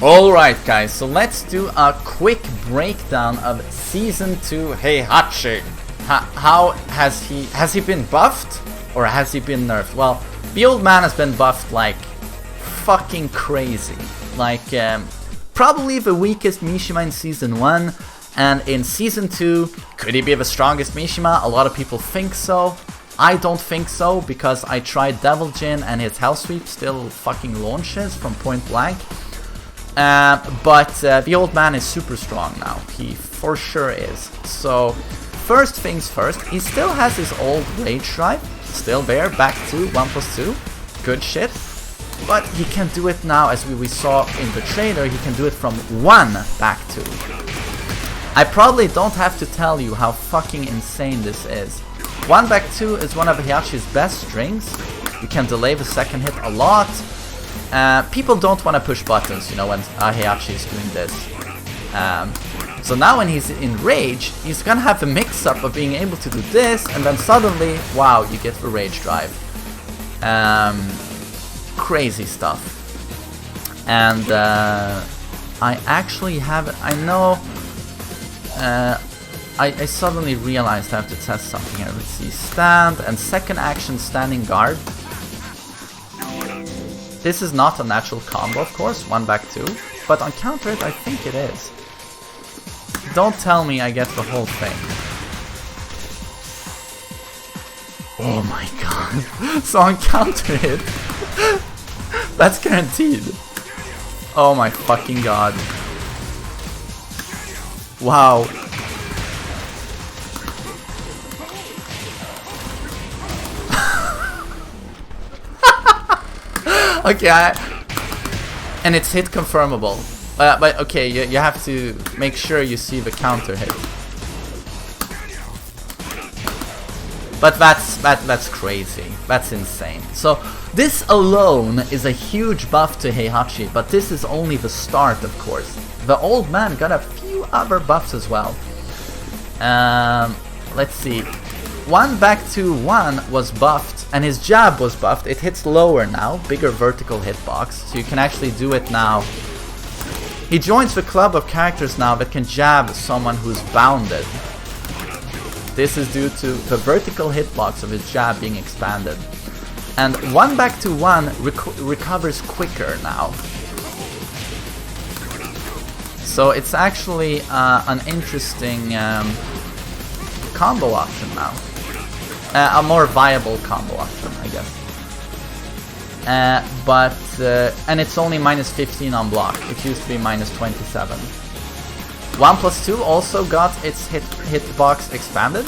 Alright guys, so let's do a quick breakdown of Season 2 Heihachi. How has he been buffed? Or has he been nerfed? Well, the old man has been buffed like fucking crazy. Like, probably the weakest Mishima in Season 1. And in Season 2, could he be the strongest Mishima? A lot of people think so. I don't think so, because I tried Devil Jin and his Hell Sweep still fucking launches from point blank. But the old man is super strong now. He for sure is. So, first things first, he still has his old Rage Drive. Still there, back to 1+2. Good shit. But he can do it now, as we saw in the trailer, he can do it from 1 back to. I probably don't have to tell you how fucking insane this is. 1 back 2 is one of Heihachi's best strings. You can delay the second hit a lot. People don't want to push buttons, you know, when Heihachi is doing this. So now when he's in Rage, he's gonna have the mix-up of being able to do this, and then suddenly, wow, you get the Rage Drive. Crazy stuff. And I actually have, I know, I suddenly realized I have to test something here. Let's see, stand and second action standing guard. This is not a natural combo, of course, 1 back 2, but on counter hit I think it is. Don't tell me I get the whole thing. Oh my god. So on counter hit, that's guaranteed. Oh my fucking god. Wow. Okay, and it's hit confirmable. But okay, you have to make sure you see the counter hit. But that's crazy. That's insane. So this alone is a huge buff to Heihachi, but this is only the start, of course. The old man got a few other buffs as well. Let's see. 1 back to 1 was buffed, and his jab was buffed. It hits lower now, bigger vertical hitbox, so you can actually do it now. He joins the club of characters now that can jab someone who's bounded. This is due to the vertical hitbox of his jab being expanded. And 1 back to 1 recovers quicker now. So it's actually an interesting combo option now. A more viable combo option, I guess. And it's only -15 on block. It used to be -27. 1+2 also got its hitbox expanded.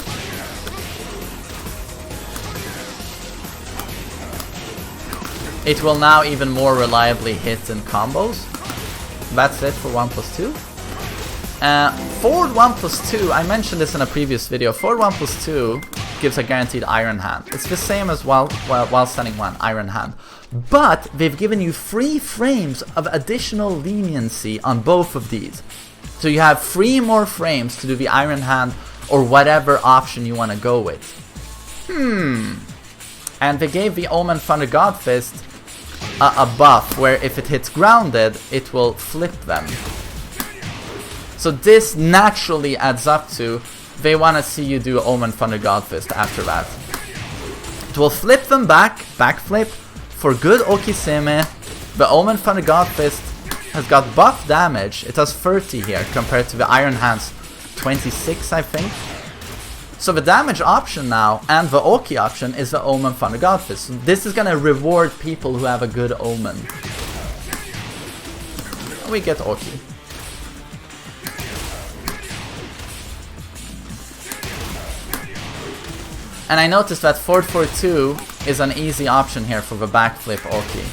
It will now even more reliably hit in combos. That's it for 1+2. Forward 1+2, I mentioned this in a previous video. Forward 1+2 gives a guaranteed Iron Hand. It's the same as while standing 1, Iron Hand. But they've given you 3 frames of additional leniency on both of these. So you have 3 more frames to do the Iron Hand or whatever option you want to go with. And they gave the Omen Thunder God Fist a buff where if it hits grounded, it will flip them. So this naturally adds up to, they want to see you do Omen Thunder God Fist after that. It will flip them back, backflip, for good Okiseme. The Omen Thunder God Fist has got buff damage. It has 30 here compared to the Iron Hand's 26, I think. So the damage option now, and the Oki option, is the Omen Thunder God Fist. So this is gonna reward people who have a good Omen. We get Oki. And I noticed that forward 4-2 is an easy option here for the backflip Oki.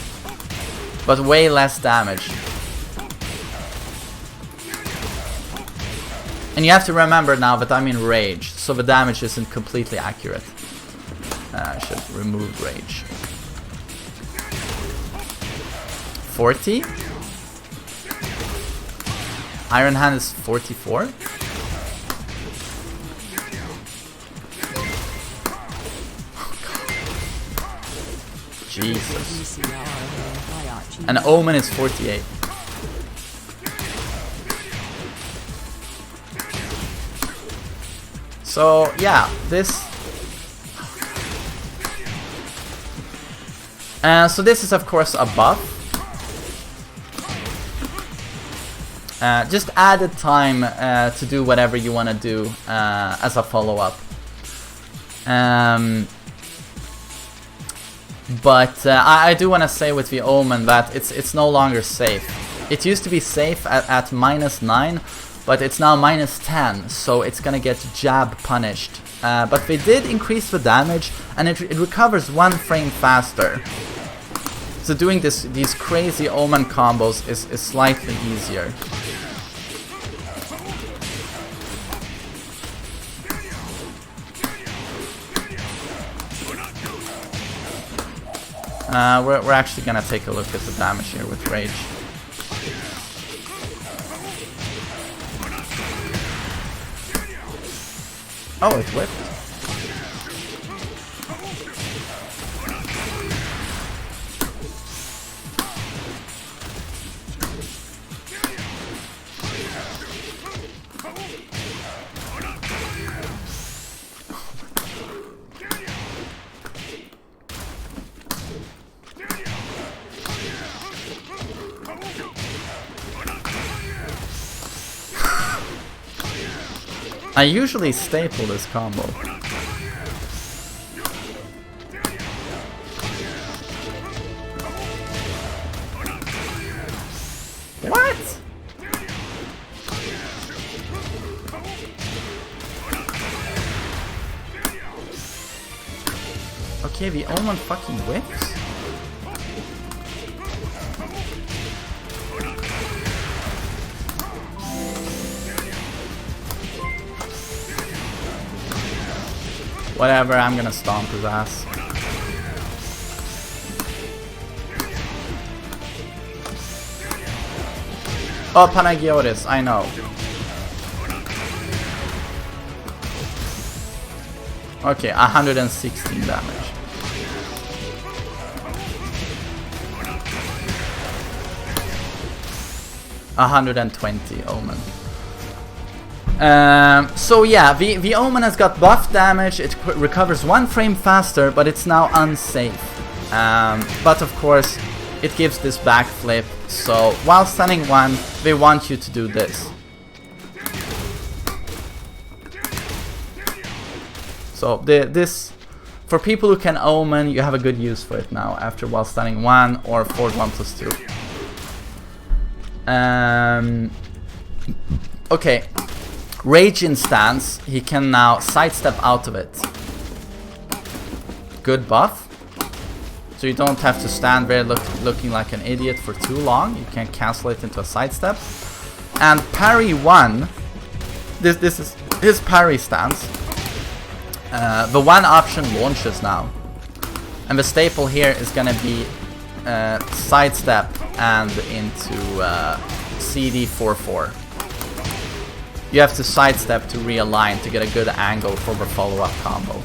But way less damage. And you have to remember now that I'm in Rage, so the damage isn't completely accurate. I should remove Rage. 40? Iron Hand is 44? Jesus. And Omen is 48. So yeah, this. So this is of course a buff. Just added time to do whatever you want to do as a follow-up. But I do want to say with the Omen that it's no longer safe. It used to be safe at -9, but it's now -10, so it's gonna get jab punished. But they did increase the damage, and it recovers 1 frame faster. So doing these crazy Omen combos is slightly easier. We're actually gonna take a look at the damage here with Rage. Oh, it whipped. I usually staple this combo. What? Okay, the Omen fucking whips? Whatever, I'm gonna stomp his ass. Oh, Panagiotis, I know. Okay, 116 damage. $120 Omen. So yeah, the Omen has got buff damage, it recovers 1 frame faster, but it's now unsafe. But of course, it gives this backflip, so while stunning 1, they want you to do this. So this, for people who can Omen, you have a good use for it now, after while stunning 1 or forward 1+2. Okay. Rage in stance, he can now sidestep out of it. Good buff. So you don't have to stand there looking like an idiot for too long. You can cancel it into a sidestep. And parry 1. This is his parry stance. The 1 option launches now. And the staple here is gonna be sidestep and into CD 4-4. You have to sidestep to realign to get a good angle for the follow-up combo.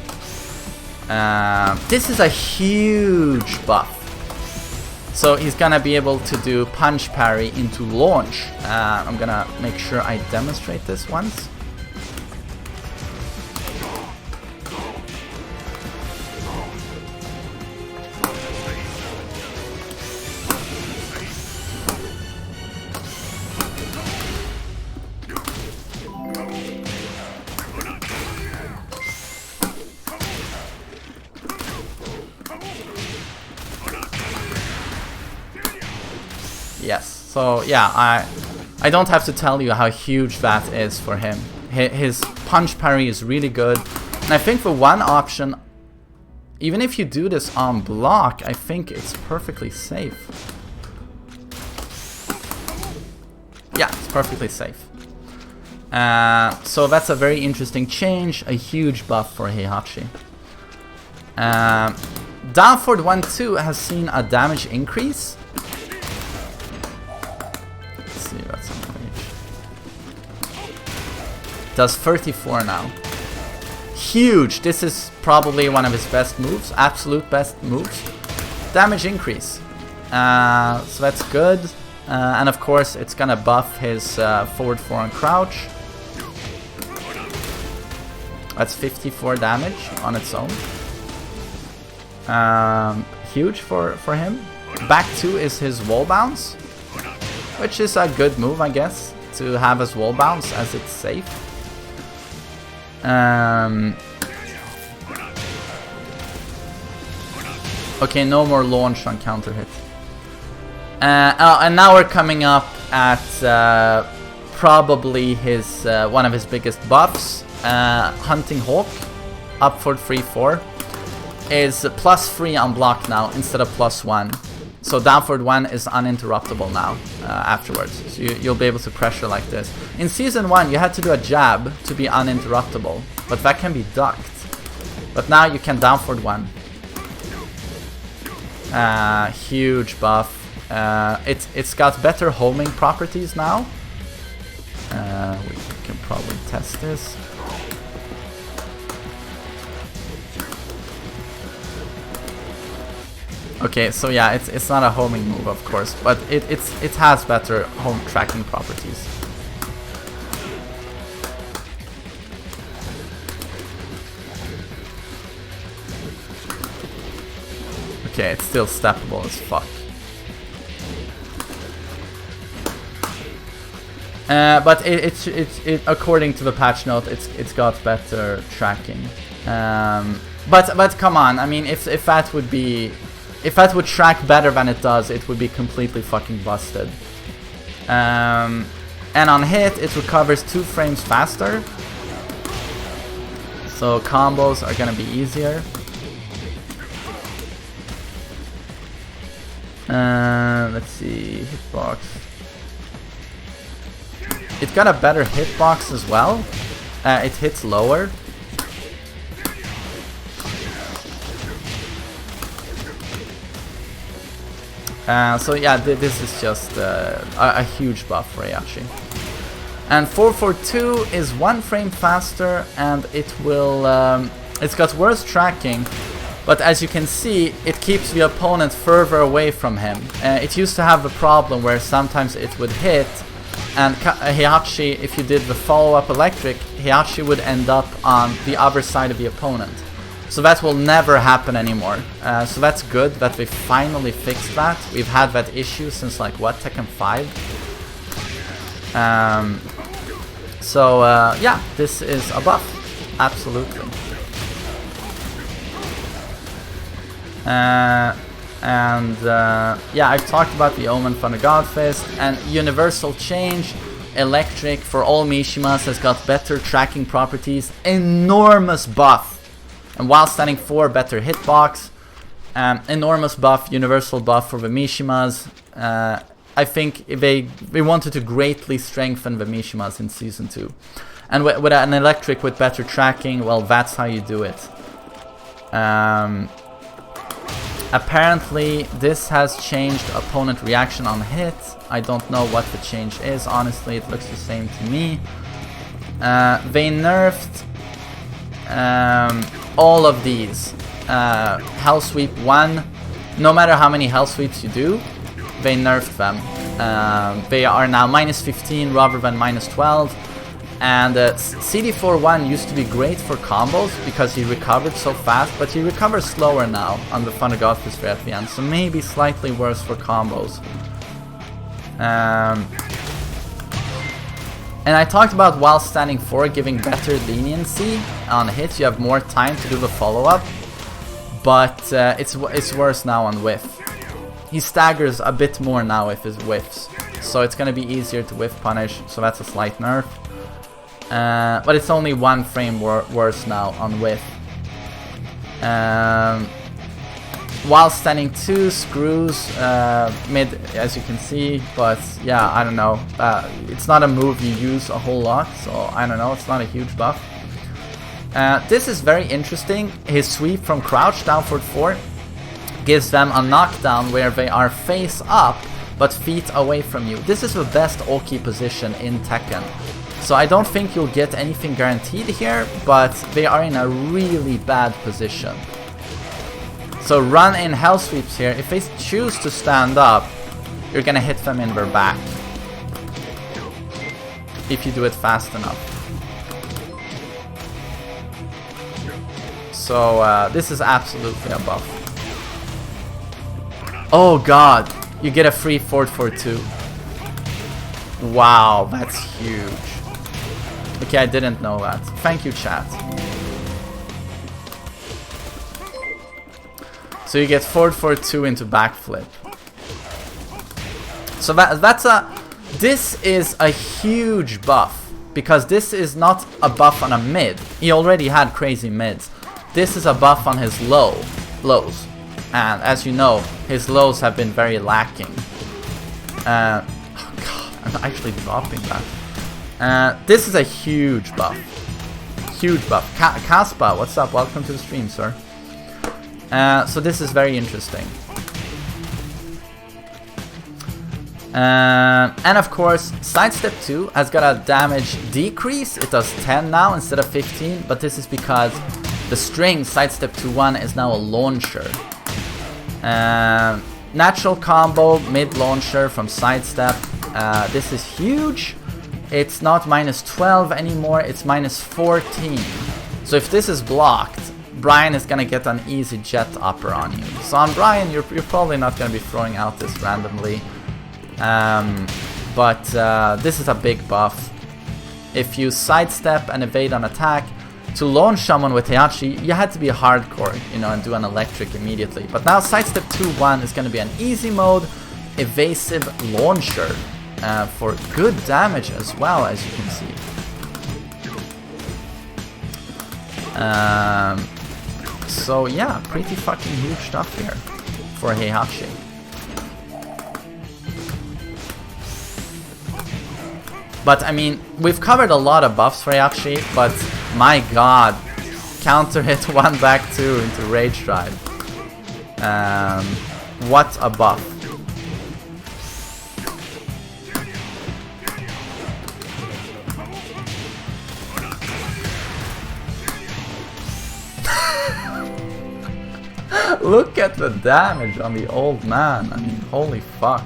This is a huge buff. So he's gonna be able to do punch parry into launch. I'm gonna make sure I demonstrate this once. Yes, so yeah, I don't have to tell you how huge that is for him. His punch parry is really good. And I think for 1 option, even if you do this on block, I think it's perfectly safe. Yeah, it's perfectly safe. So that's a very interesting change, a huge buff for Heihachi. Down forward 1-2 has seen a damage increase. Let's see, that's on page. Does 34 now. Huge! This is probably one of his best moves, absolute best moves. Damage increase. So that's good. And of course, it's gonna buff his forward 4 and crouch. That's 54 damage on its own. Huge for him. Back 2 is his wall bounce, which is a good move, I guess, to have as wall bounce as it's safe. Okay, no more launch on counter hit. And now we're coming up at probably his one of his biggest buffs. Hunting Hawk, up for 3-4, is +3 on block now instead of +1. So down forward 1 is uninterruptible now afterwards. So you'll be able to pressure like this. In Season 1 you had to do a jab to be uninterruptible, but that can be ducked. But now you can down forward 1. Huge buff. It's got better homing properties now. We can probably test this. Okay, so yeah, it's not a homing move, of course, but it has better home tracking properties. Okay, it's still steppable as fuck. But it according to the patch note, it's got better tracking. But come on, I mean, if that would be, if that would track better than it does, it would be completely fucking busted. And on hit, it recovers 2 frames faster, so combos are gonna be easier. Let's see, hitbox. It got a better hitbox as well. It hits lower. So yeah, this is just a huge buff for Heihachi. And 442 is 1 frame faster, and it will. It's got worse tracking, but as you can see, it keeps the opponent further away from him. It used to have the problem where sometimes it would hit, and Heihachi, if you did the follow-up electric, Heihachi would end up on the other side of the opponent. So that will never happen anymore. So that's good that we finally fixed that. We've had that issue since like what, Tekken 5? Yeah, this is a buff, absolutely. Yeah, I've talked about the Omen from the Godfist, and Universal Change, Electric for all Mishimas has got better tracking properties, enormous buff. And while standing 4, better hitbox, enormous buff, universal buff for the Mishimas. I think they wanted to greatly strengthen the Mishimas in Season 2. And with an electric with better tracking, well, that's how you do it. Apparently, this has changed opponent reaction on hit. I don't know what the change is, honestly, it looks the same to me. They nerfed all of these. Hell Sweep 1, no matter how many Hell Sweeps you do, they nerfed them. They are now -15 rather than -12. And CD4-1 used to be great for combos because he recovered so fast, but he recovers slower now on the Thunder Godfist sphere at the end, so maybe slightly worse for combos. And I talked about while standing 4 giving better leniency on hits, you have more time to do the follow-up, but it's worse now on whiff. He staggers a bit more now with his whiffs, so it's going to be easier to whiff punish, so that's a slight nerf. But it's only 1 frame worse now on whiff. While standing 2 screws mid, as you can see, but yeah, I don't know. It's not a move you use a whole lot, so I don't know, it's not a huge buff. This is very interesting. His sweep from crouch down forward 4 gives them a knockdown where they are face up but feet away from you. This is the best Oki position in Tekken. So I don't think you'll get anything guaranteed here, but they are in a really bad position. So run in Hell Sweeps here. If they choose to stand up, you're gonna hit them in their back. If you do it fast enough. So this is absolutely a buff. Oh god, you get a free forward for 2. Wow, that's huge. Okay, I didn't know that. Thank you, chat. So you get forward for 2 into backflip. So this is a huge buff, because this is not a buff on a mid. He already had crazy mids. This is a buff on his lows. And as you know, his lows have been very lacking. Oh god, I'm actually dropping that. This is a huge buff. Huge buff. Kaspa, what's up? Welcome to the stream, sir. So this is very interesting. And of course, Sidestep 2 has got a damage decrease. It does 10 now instead of 15, but this is because the string Sidestep 2-1 is now a launcher. Natural combo mid launcher from Sidestep. This is huge. It's not minus 12 anymore, it's minus 14. So if this is blocked, Brian is gonna get an easy jet upper on you. So on Brian, you're probably not gonna be throwing out this randomly. But this is a big buff. If you sidestep and evade an attack, to launch someone with Heihachi, you had to be hardcore, you know, and do an electric immediately. But now sidestep 2-1 is gonna be an easy mode, evasive launcher, for good damage as well, as you can see. So yeah, pretty fucking huge stuff here for Heihachi. But I mean, we've covered a lot of buffs for Heihachi, but my god, counter hit 1 back 2 into Rage Drive. What a buff. Look at the damage on the old man. I mean, holy fuck.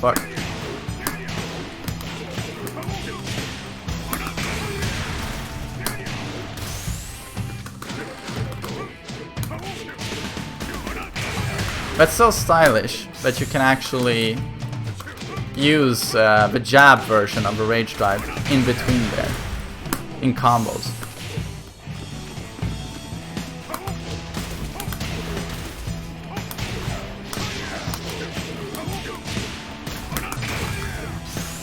Fuck. That's so stylish that you can actually use the jab version of the Rage Drive in between there, in combos.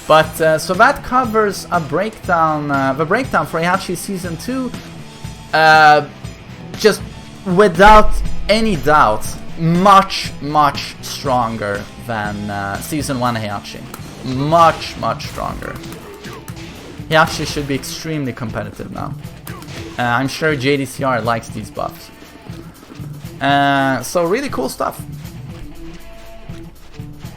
But so that covers a breakdown, the breakdown for Heihachi Season 2. Just without any doubt, much stronger than Season 1 Heihachi. Much stronger. Heihachi should be extremely competitive now. I'm sure JDCR likes these buffs. So really cool stuff.